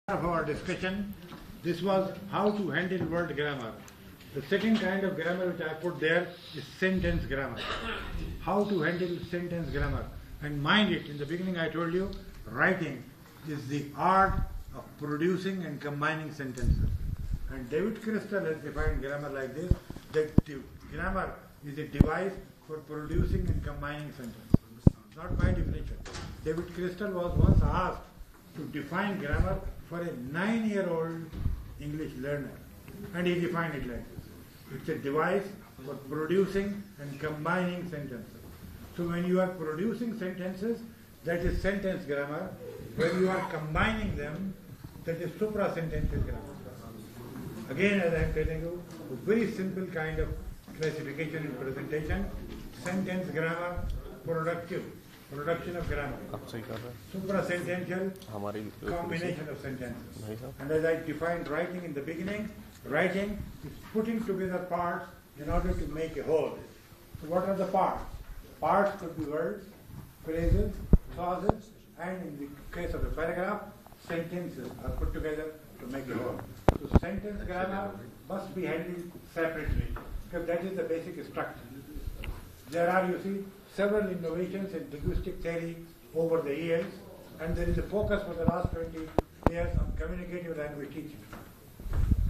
Of our discussion, this was how to handle word grammar. The second kind of grammar which I put there is sentence grammar. How to handle sentence grammar. And mind it, in the beginning I told you, writing is the art of producing and combining sentences. And David Crystal has defined grammar like this, that grammar is a device for producing and combining sentences. Not my definition. David Crystal was once asked to define grammar for a 9-year-old English learner. And he defined it like this. It's a device for producing and combining sentences. So when you are producing sentences, that is sentence grammar. When you are combining them, that is supra-sentential grammar. Again, as I am telling you, a very simple kind of classification and presentation. Sentence grammar, production of grammar. Supra-sentential, combination of sentences. And as I defined writing in the beginning, writing is putting together parts in order to make a whole. So what are the parts? Parts could be words, phrases, clauses, and in the case of a paragraph, sentences are put together to make a whole. So sentence grammar must be handled separately, because that is the basic structure. There are, you see, several innovations in linguistic theory over the years, and there is a focus for the last 20 years on communicative language teaching.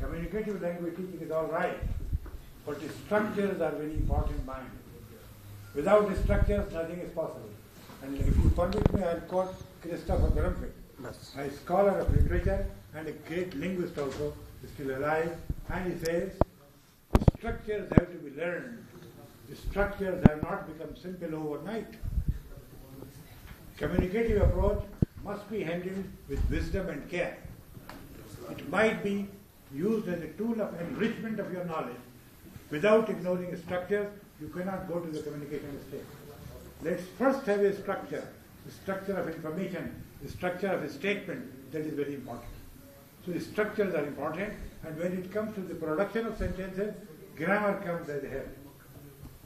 Communicative language teaching is all right, but the structures are very important mind. Without the structures, nothing is possible. And if you permit me, I'll quote Christopher Grumfield, a scholar of literature and a great linguist also, is still alive, and he says, structures have to be learned. The structures have not become simple overnight. Communicative approach must be handled with wisdom and care. It might be used as a tool of enrichment of your knowledge. Without ignoring structures, you cannot go to the communication stage. Let's first have a structure, the structure of information, the structure of a statement. That is very important. So the structures are important, and when it comes to the production of sentences, grammar comes as a help.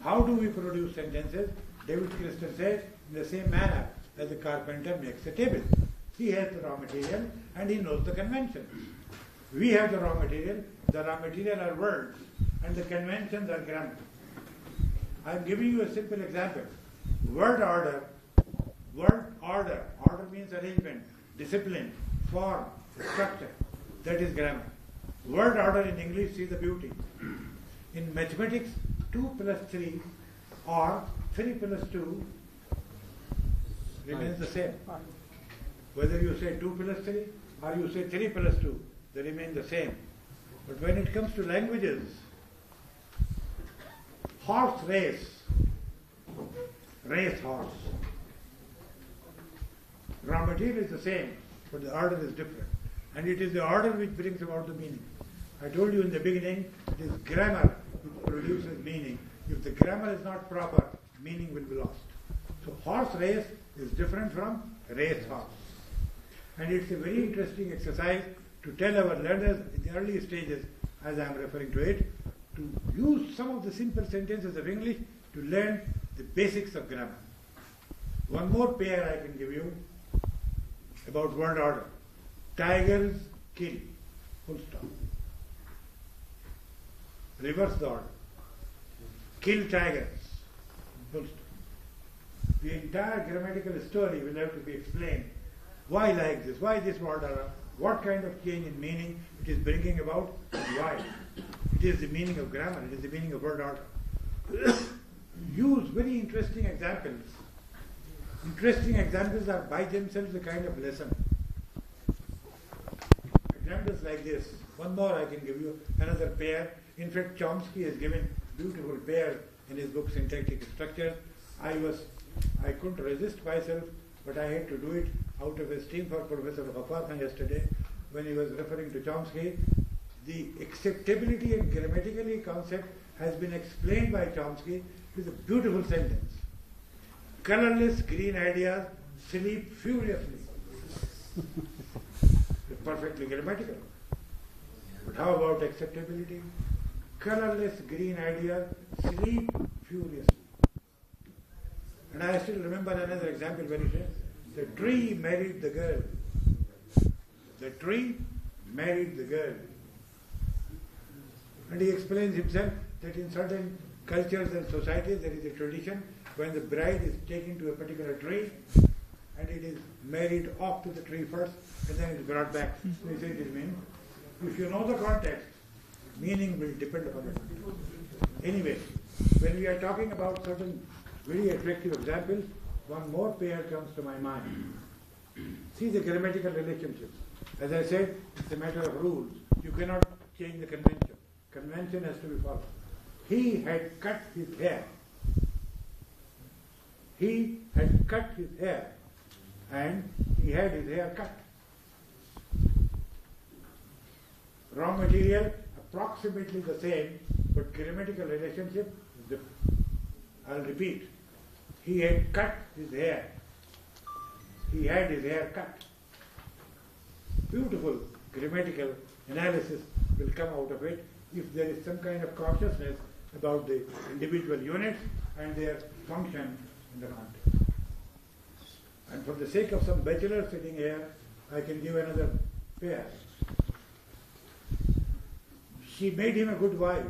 How do we produce sentences? David Crystal says, in the same manner as a carpenter makes a table. He has the raw material and he knows the conventions. We have the raw material. The raw material are words and the conventions are grammar. I am giving you a simple example. Word order. Order means arrangement, discipline, form, structure. That is grammar. Word order in English, see the beauty. In mathematics, 2 plus 3 or 3 plus 2 remains the same. Whether you say 2 plus 3 or you say 3 plus 2, they remain the same. But when it comes to languages, horse race horse. Raw material is the same, but the order is different. And it is the order which brings about the meaning. I told you in the beginning, it is grammar which produces meaning. If the grammar is not proper, meaning will be lost. So horse race is different from race horse. And it's a very interesting exercise to tell our learners in the early stages, as I am referring to it, to use some of the simple sentences of English to learn the basics of grammar. One more pair I can give you about word order. Tigers kill, full stop. Reverse the order. Kill tigers, full stop. The entire grammatical story will have to be explained. Why like this? Why this word order? What kind of change in meaning it is bringing about? Why? It is the meaning of grammar. It is the meaning of word order. Use very interesting examples. Interesting examples are by themselves a kind of lesson. Examples like this. One more I can give you. Another pair. In fact, Chomsky has given beautiful pairs in his book Syntactic Structure. I couldn't resist myself, but I had to do it out of esteem for Professor Farhatullah yesterday when he was referring to Chomsky. The acceptability and grammatically concept has been explained by Chomsky with a beautiful sentence. Colorless green ideas sleep furiously. Perfectly grammatical. But how about acceptability? Colorless green ideas sleep furiously. And I still remember another example where he says, the tree married the girl. The the tree married the girl. And he explains himself that in certain cultures and societies there is a tradition when the bride is taken to a particular tree and it is married off to the tree first and then it is brought back. So he says it means, if you know the context, meaning will depend upon it. Anyway, when we are talking about certain very attractive examples, one more pair comes to my mind. See the grammatical relationships. As I said, it's a matter of rules. You cannot change the convention. Convention has to be followed. He had cut his hair. He had cut his hair and he had his hair cut. Raw material approximately the same, but grammatical relationship is different. I'll repeat. He had cut his hair. He had his hair cut. Beautiful grammatical analysis will come out of it if there is some kind of consciousness about the individual units and their function in the context. And for the sake of some bachelor sitting here, I can give another pair. She made him a good wife.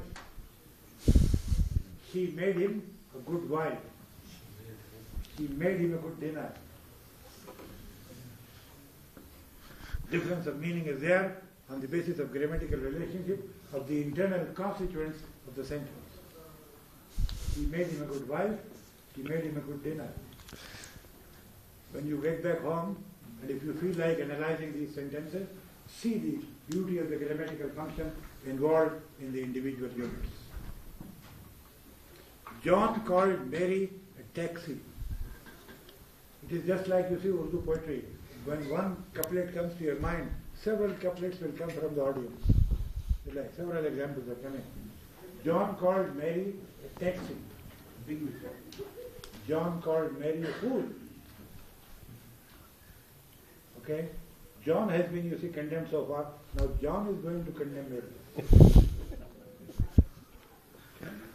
She made him a good wife. She made him a good dinner. Difference of meaning is there on the basis of grammatical relationship of the internal constituents of the sentence. She made him a good wife. She made him a good dinner. When you get back home, and if you feel like analyzing these sentences, see the beauty of the grammatical function involved in the individual units. John called Mary a taxi. It is just like you see Urdu poetry. When one couplet comes to your mind, several couplets will come from the audience. Like several examples are coming. John called Mary a taxi. Big mistake. John called Mary a fool. Okay? John has been, you see, condemned so far. Now John is going to condemn Mary.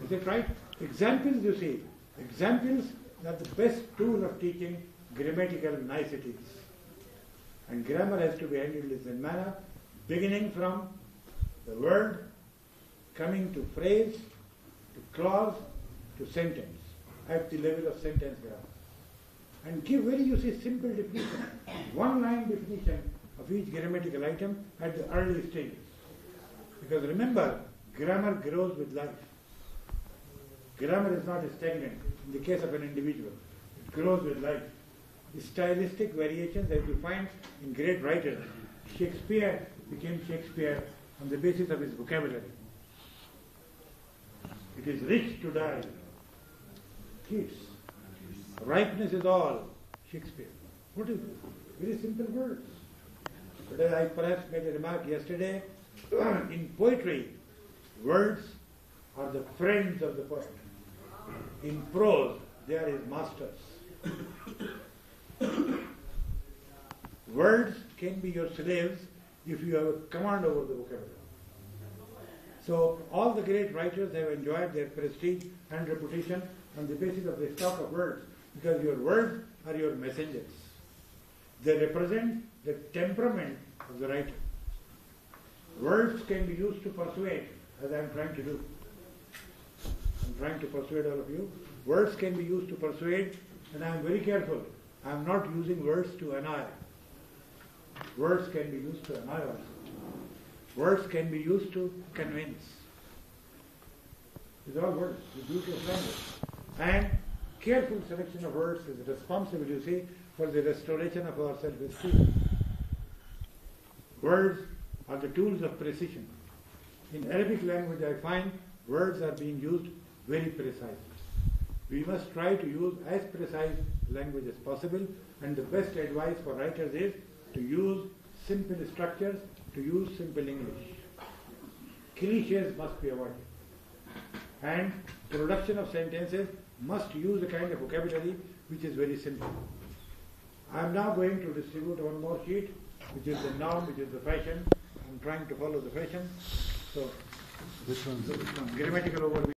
Is it right? Examples, you see. Examples are the best tool of teaching grammatical niceties. And grammar has to be handled in this manner, beginning from the word, coming to phrase, to clause, to sentence, at the level of sentence grammar. And give very, you see, simple definition, one-line definition of each grammatical item at the early stages. Because remember, grammar grows with life. Grammar is not stagnant in the case of an individual. It grows with life. The stylistic variations that you find in great writers. Shakespeare became Shakespeare on the basis of his vocabulary. It is rich to die. Keats. Ripeness is all. Shakespeare. What is this? Very simple words. But as I perhaps made a remark yesterday, in poetry, words are the friends of the poet. In prose, they are his masters. Words can be your slaves if you have a command over the vocabulary. So all the great writers have enjoyed their prestige and reputation on the basis of the stock of words, because your words are your messengers. They represent the temperament of the writer. Words can be used to persuade, as I am trying to do. I am trying to persuade all of you. Words can be used to persuade, and I am very careful. I am not using words to annoy. Words can be used to annoy also. Words can be used to convince. These are all words, the beauty of language. And careful selection of words is responsible, you see, for the restoration of our self-esteem. Words are the tools of precision. In Arabic language, I find words are being used very precisely. We must try to use as precise language as possible, and the best advice for writers is to use simple structures, to use simple English. Clichés must be avoided. And production of sentences must use a kind of vocabulary which is very simple. I am now going to distribute one more sheet, which is the norm, which is the fashion. I am trying to follow the fashion. So, which one? Grammatical overview.